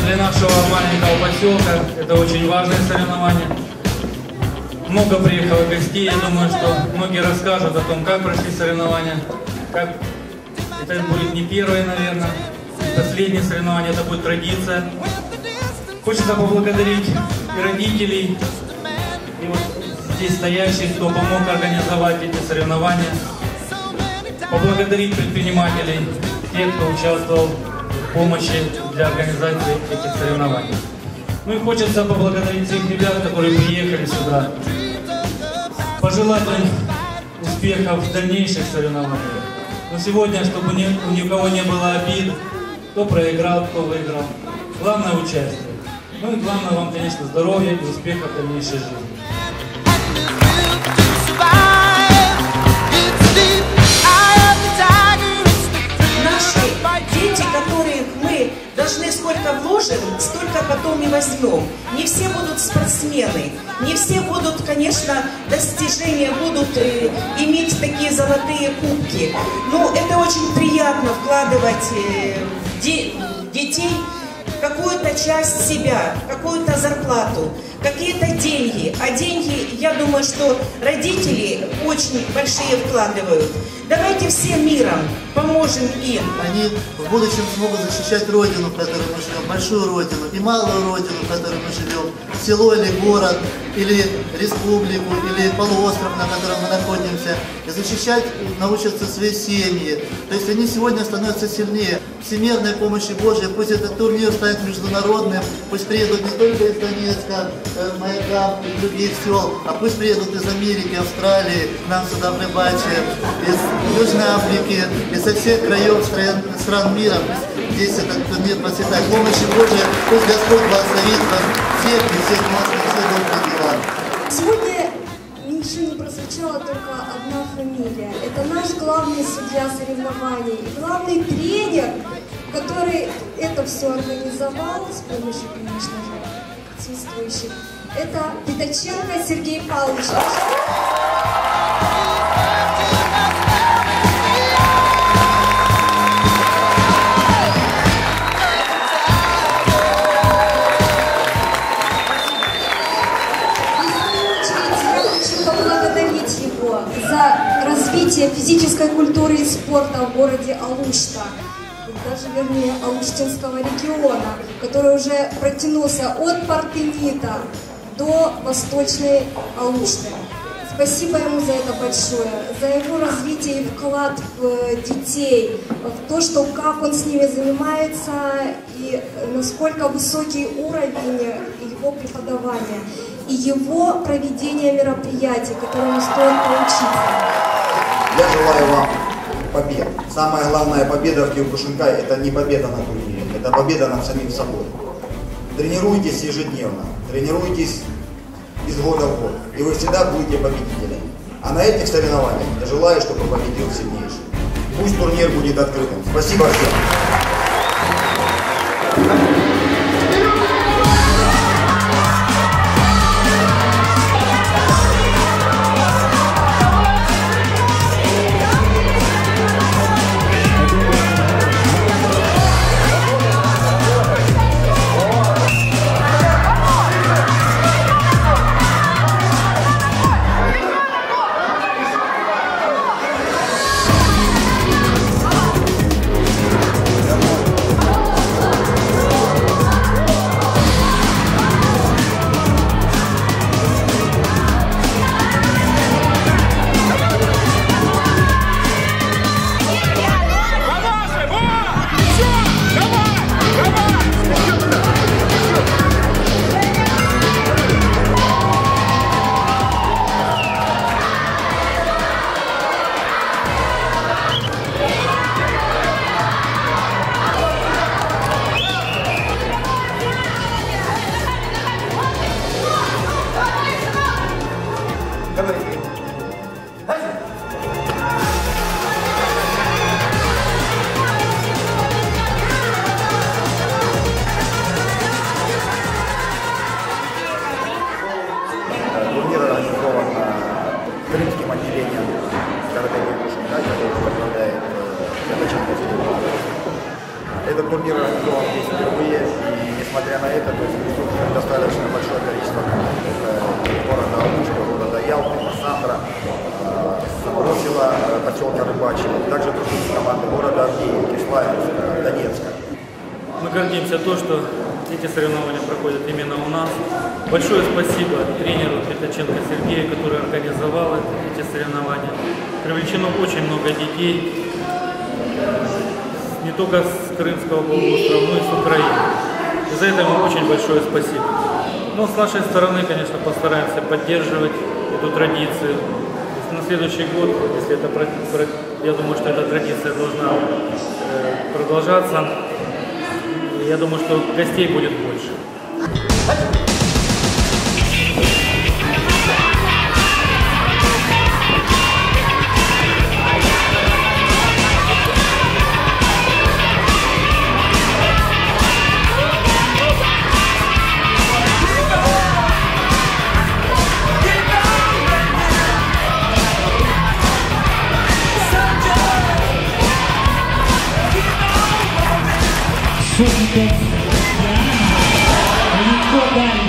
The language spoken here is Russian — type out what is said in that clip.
Для нашего маленького поселка это очень важное соревнование. Много приехало гостей, я думаю, что многие расскажут о том, как прошли соревнования. Как... Это будет не первое, наверное, последнее соревнование, это будет традиция. Хочется поблагодарить и родителей, и вот здесь стоящих, кто помог организовать эти соревнования. Поблагодарить предпринимателей, тех, кто участвовал в помощи для организации этих соревнований. Ну и хочется поблагодарить всех ребят, которые приехали сюда. Пожелать им успехов в дальнейших соревнованиях. Но сегодня, чтобы ни у кого не было обид, кто проиграл, кто выиграл. Главное участие. Ну и главное вам, конечно, здоровья и успехов в дальнейшей жизни. Должны сколько вложим, столько потом и возьмем. Не все будут спортсмены, не все будут, конечно, достижения будут иметь такие золотые кубки. Но это очень приятно вкладывать в детей какую-то часть себя, какую-то зарплату, какие-то деньги. А деньги, я думаю, что родители очень большие вкладывают. Давайте всем миром поможем им. Они в будущем смогут защищать родину, в которой мы живем, большую родину и малую родину, в которой мы живем, село или город, или республику, или полуостров, на котором мы находимся, и защищать научатся свои семьи. То есть они сегодня становятся сильнее. Всемирной помощи Божьей, пусть этот турнир станет международным, пусть приедут не только из Донецка, Маяка и других сел, а пусть приедут из Америки, Австралии, к нам сюда в Рыбачье, из Южной Африки, и со всех краев стран мира. Здесь этот турнир процветает. Помощи Божьей, пусть Господь благословит вас всех и всех нас на все добрые дела. Сегодня ничего не прозвучала только одна фамилия. Это наш главный судья соревнований и главный тренер, который это все организовал с помощью, конечно же, присутствующих. Это Пятаченко Сергей Павлович. За развитие физической культуры и спорта в городе Алушта, даже вернее Алуштинского региона, который уже протянулся от Партенита до Восточной Алушты. Спасибо ему за это большое, за его развитие и вклад в детей, в то, что как он с ними занимается и насколько высокий уровень его преподавания и его проведение мероприятий, которому стоит поучиться. Я желаю вам побед. Самая главная победа в Киокушинкай — это не победа на турнире, это победа над самим собой. Тренируйтесь ежедневно, тренируйтесь из года в год, и вы всегда будете победителями. А на этих соревнованиях я желаю, чтобы победил сильнейший. Пусть турнир будет открытым. Спасибо всем. отделением каратэ Кушинкай, который возглавляет Пятаченко. Этот турнир организован здесь впервые, и несмотря на это, то есть присутствует достаточно большое количество команд города Алушта, города Ялты, Массандра, самого села поселка Рыбачьего, также другие команды города Авдеевки, Славянска, Донецка. Мы гордимся то, что эти соревнования проходят именно у нас. Большое спасибо тренеру Пятаченко Сергею, который организовал эти соревнования. Привлечено очень много детей, не только с Крымского полуострова, но и с Украины. И за это ему очень большое спасибо. Но с нашей стороны, конечно, постараемся поддерживать эту традицию. На следующий год, если это, я думаю, что эта традиция должна продолжаться, я думаю, что гостей будет больше. Легко далее.